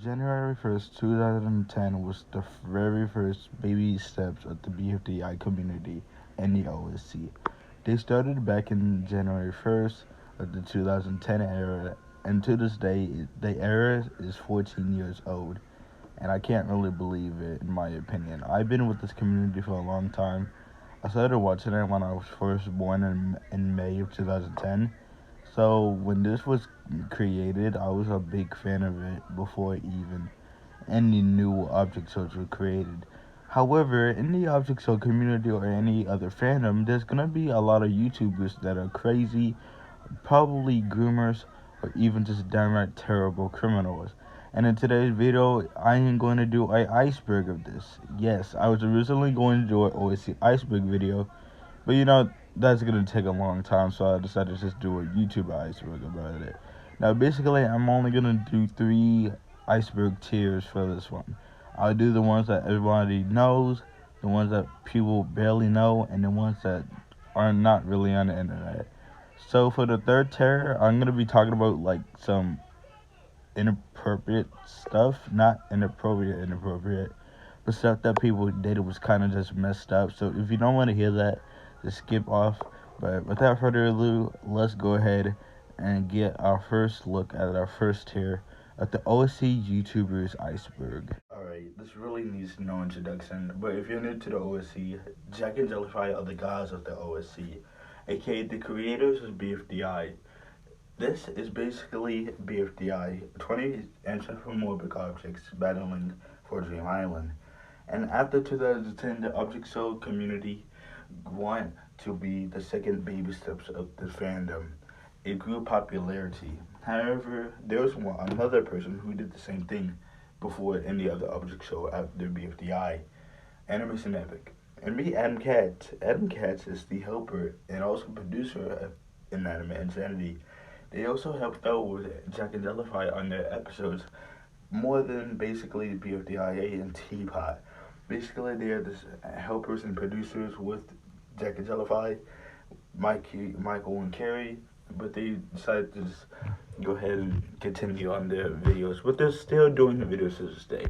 January 1st, 2010 was the very first baby steps of the BFDI community and the OSC. They started back in January 1st of the 2010 era, and to this day, the era is 14 years old, and I can't really believe it, in my opinion. I've been with this community for a long time. I started watching it when I was first born in May of 2010. So when this was created, I was a big fan of it before even any new object shows were created. However, in the object show community or any other fandom, there's gonna be a lot of YouTubers that are crazy, probably groomers, or even just downright terrible criminals. And in today's video, I am going to do an iceberg of this. Yes, I was originally going to do an OSC iceberg video, but that's going to take a long time, so I decided to just do a YouTube iceberg about it. Now, basically, I'm only going to do 3 iceberg tiers for this one. I'll do the ones that everybody knows, the ones that people barely know, and the ones that are not really on the internet. So for the third tier, I'm going to be talking about like some inappropriate stuff, not inappropriate, but stuff that people did was kind of just messed up. So if you don't want to hear that, just skip off. But without further ado, let's go ahead and get our first look at our first tier of the OSC YouTubers iceberg. Alright, this really needs no introduction, but if you're new to the OSC, Jack and Jellyfy are the guys of the OSC, aka the creators of BFDI. This is basically BFDI, 20 anthropomorphic objects battling for Dream Island. And after 2010, the object show community want to be the second baby steps of the fandom. It grew popularity. However, there was another person who did the same thing before any other object show after BFDI, Animation Epic. And me, Adam Katz. Adam Katz is the helper and also producer of Inanimate Insanity. They also helped out with Jack and Jellyfy on their episodes more than basically BFDIA and Teapot. Basically, they are the helpers and producers with Jack and Jellyfy, Michael and Carrie, but they decided to just go ahead and continue on their videos, but they're still doing the videos to this day.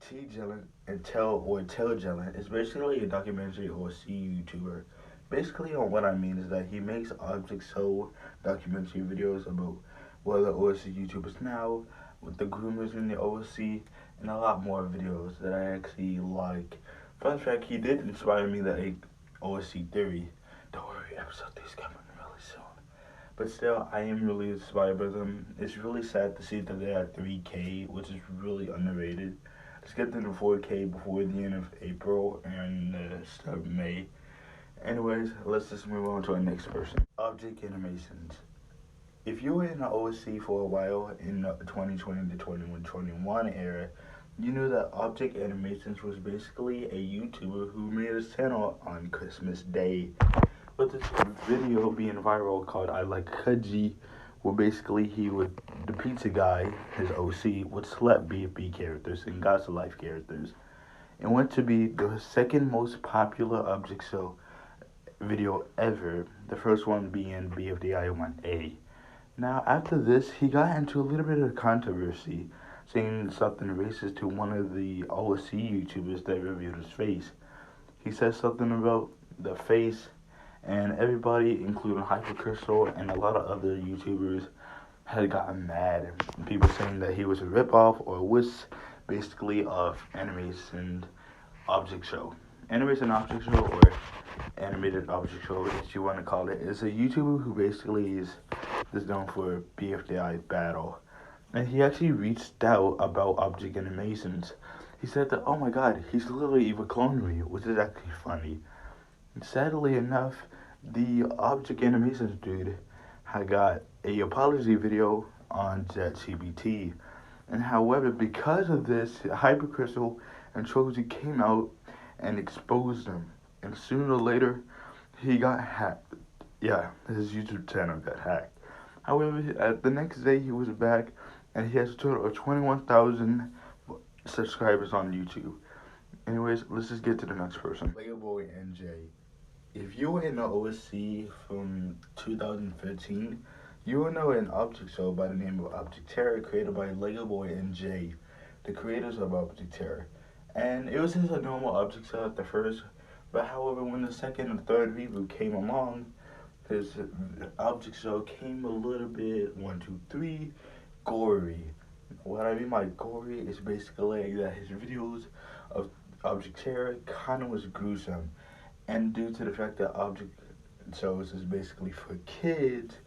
T-Jellin and Tell Jellin is basically a documentary OSC YouTuber. Basically, on what I mean is that he makes object show documentary videos about what the OSC YouTubers now, with the groomers in the OSC, and a lot more videos that I actually like. Fun fact, he did inspire me to OSC theory. Don't worry, episode 3 is coming really soon. But still, I am really inspired by them. It's really sad to see that they're at 3K, which is really underrated. Let's get to the 4K before the end of April and the start of May. Anyways, let's just move on to our next person. Object animations. If you were in the OSC for a while in the 2020 to 2021 era, you knew that Object Animations was basically a YouTuber who made his channel on Christmas Day. With this video being viral called I Like Kudji, where basically the pizza guy, his OC, would select BFB characters and God's Life characters. It went to be the second most popular object show video ever, the first one being BFDI 1A. Now, after this, he got into a little bit of controversy, saying something racist to one of the OSC YouTubers that reviewed his face. He said something about the face, and everybody, including Hypercrystal and a lot of other YouTubers, had gotten mad. People saying that he was a ripoff or a wisp, basically, of Animation Object Show. Animation Object Show, or Animated Object Show, as you want to call it, is a YouTuber who basically is known for BFDI battle. And he actually reached out about object animations. He said that, oh my god, he's literally even cloned me, which is actually funny. And sadly enough, the object animations dude had got a apology video on ChatGPT. And however, because of this, Hypercrystal and Troji came out and exposed him. And sooner or later, he got hacked. Yeah, his YouTube channel got hacked. However, the next day he was back, and he has a total of 21,000 subscribers on YouTube. Anyways, let's just get to the next person. Playboy NJ. If you were in the OSC from 2015, You will know an object show by the name of Object Terror, created by Lego Boy and Jay, the creators of Object Terror. And it was just a normal object show at the first, but however, when the second and third reboot came along, his object show came a little bit, 1, 2, 3, gory. What I mean by gory is basically that his videos of Object Terror kind of was gruesome. And due to the fact that Object shows is basically for kids,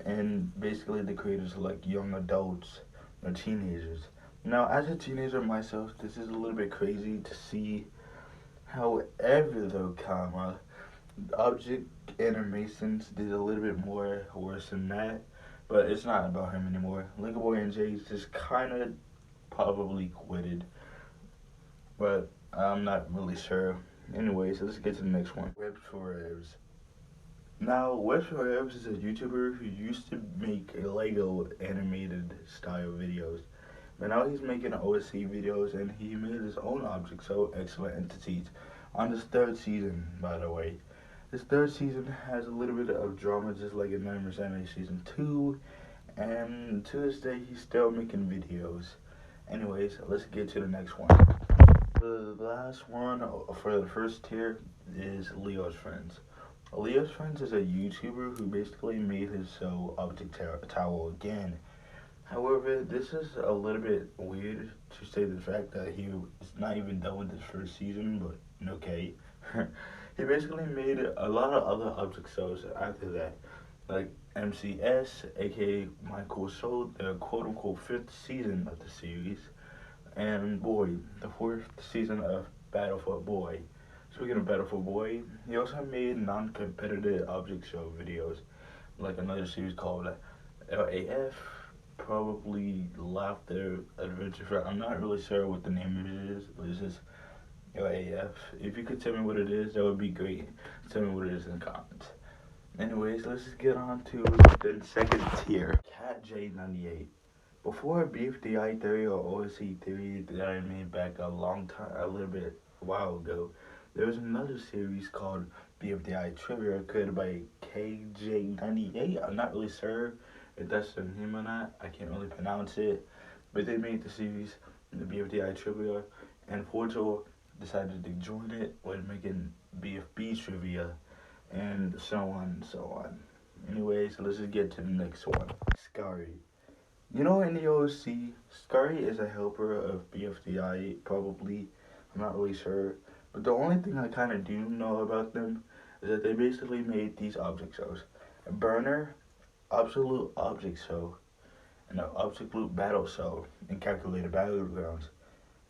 and basically the creators are like young adults or teenagers. Now, as a teenager myself, this is a little bit crazy to see. However, though, Object Animations did a little bit more worse than that, but it's not about him anymore. Lego Boy and Jay just kind of probably quitted, but I'm not really sure. Anyway, so let's get to the next one. Webs for Revs. Now, Webs for Revs is a YouTuber who used to make Lego animated style videos. But now he's making OSC videos, and he made his own object show, Excellent Entities, on his third season, by the way. This third season has a little bit of drama, just like in Nightmare Saturday Season 2, and to this day, he's still making videos. Anyways, let's get to the next one. The last one for the first tier is Leo's Friends. Leo's Friends is a YouTuber who basically made his show Object Tower again. However, this is a little bit weird to say the fact that he is not even done with his first season, but okay. He basically made a lot of other object shows after that, like MCS, aka Michael Show, the quote-unquote 5th season of the series, and Boy, the 4th season of Battle for Boy. Speaking of Battle for Boy, he also made non-competitive object show videos, like another series called LAF, probably Laughter Adventure. I'm not really sure what the name of it is, but it's just LAF. If you could tell me what it is, that would be great. Tell me what it is in the comments. Anyways, let's just get on to the second tier. Cat J98. Before BFDI theory or OSC theory that I made back a while ago, there was another series called BFDI Trivia created by KJ98. I'm not really sure if that's the name or not. I can't really pronounce it. But they made the series, the BFDI Trivia, and Portal decided to join it when making BFB Trivia, and so on and so on. Anyways, let's just get to the next one. Scary. You know, in the OSC, Scary is a helper of BFDI, probably. I'm not really sure. But the only thing I kind of do know about them is that they basically made these object shows. A Burner, Absolute Object Show, and an Absolute Battle Show, and Calculated Battlegrounds.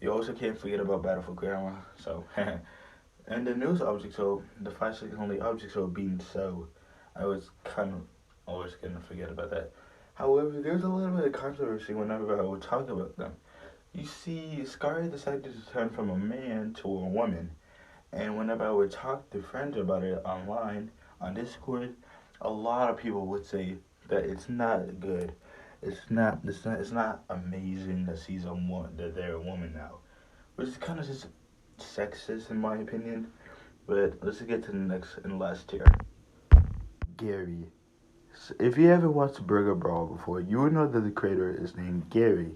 You also can't forget about Battle for Grandma, so. And the newest object show, the 5-second only object show being So. I was kind of always going to forget about that. However, there's a little bit of controversy whenever I would talk about them. You see, Scary decided to turn from a man to a woman. And whenever I would talk to friends about it online, on Discord, a lot of people would say that it's not good. It's not amazing that they're a woman now. Which is kind of just sexist in my opinion. But let's get to the next and last tier. Gary. If you ever watched Burger Brawl before, you would know that the creator is named Gary,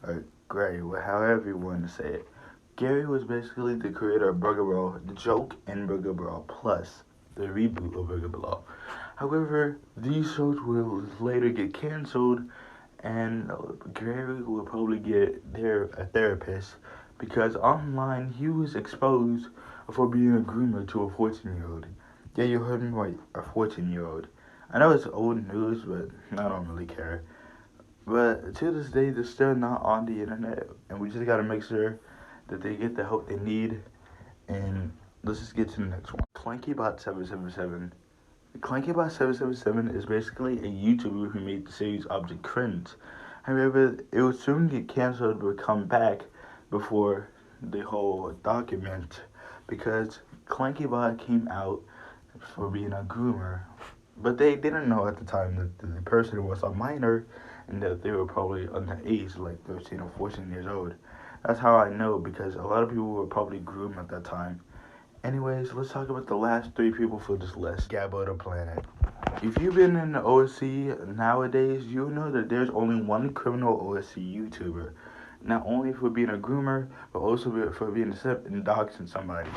or Gray, however you want to say it. Gary was basically the creator of Burger Brawl, the joke, and Burger Brawl Plus, the reboot of Burger Brawl. However, these shows will later get canceled, and Gary will probably get a therapist, because online he was exposed for being a groomer to a 14-year-old. Yeah, you heard me right, a 14-year-old. I know it's old news, but I don't really care. But to this day, they're still not on the internet, and we just gotta make sure that they get the help they need. And let's just get to the next one. ClankyBot777. ClankyBot777 is basically a YouTuber who made the series Object Cringe. However, it would soon get canceled but come back before the whole document, because ClankyBot came out for being a groomer. But they didn't know at the time that the person was a minor and that they were probably underage, like 13 or 14 years old. That's how I know, because a lot of people were probably groomed at that time. Anyways, let's talk about the last 3 people for this list. Gabbo the Planet. If you've been in the OSC nowadays, you know that there's only one criminal OSC YouTuber. Not only for being a groomer, but also for being a simp and doxing somebody.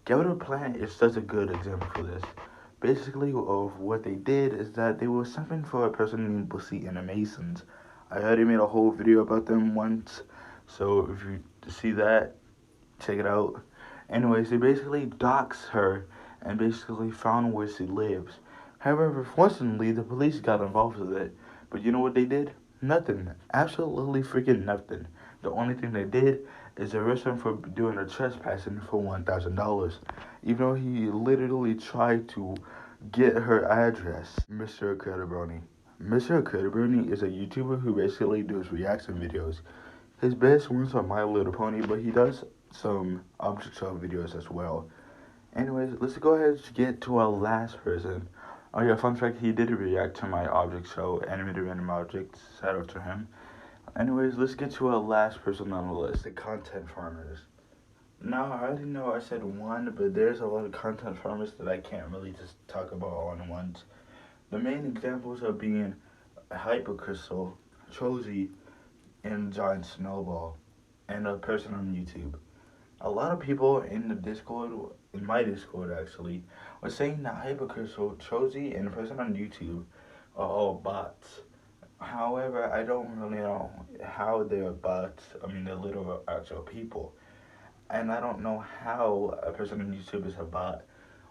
Gabbo the Planet is such a good example for this. Basically, of what they did is that they were simping for a person named Bussy and the Masons. I already made a whole video about them once, so if you see that, check it out. Anyways, they basically doxed her and basically found where she lives. However, fortunately, the police got involved with it. But you know what they did? Nothing. Absolutely freaking nothing. The only thing they did is arrest him for doing a trespassing for $1,000. Even though he literally tried to get her address. Mr. Brony. Mr. Brony is a YouTuber who basically does reaction videos. His best ones are My Little Pony, but he does some object show videos as well. Anyways, let's go ahead and get to our last person. Oh yeah, fun fact, he did react to my object show, Animated Random Objects. Shout out to him. Anyways, let's get to our last person on the list, the content farmers. Now, I already know I said one, but there's a lot of content farmers that I can't really just talk about all in once. The main examples are being Hypercrystal, Trozy, and Giant Snowball, and a person on YouTube. A lot of people in the Discord, in my Discord actually, were saying that Hypercrystal, Trozy, and a person on YouTube are all bots. However, I don't really know how they're bots. I mean, they're literal actual people. And I don't know how a person on YouTube is a bot.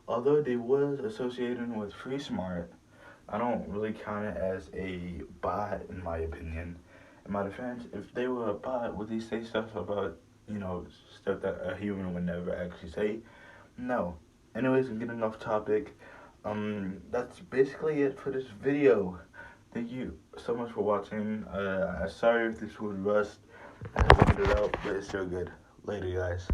Although they was associated with Free Smart, I don't really count it as a bot in my opinion. In my defense, if they were a bot, would they say stuff about, stuff that a human would never actually say? No. Anyways, I'm getting off topic. That's basically it for this video. Thank you so much for watching. Sorry if this was rust. I had to get it out, but it's still good. Later, guys.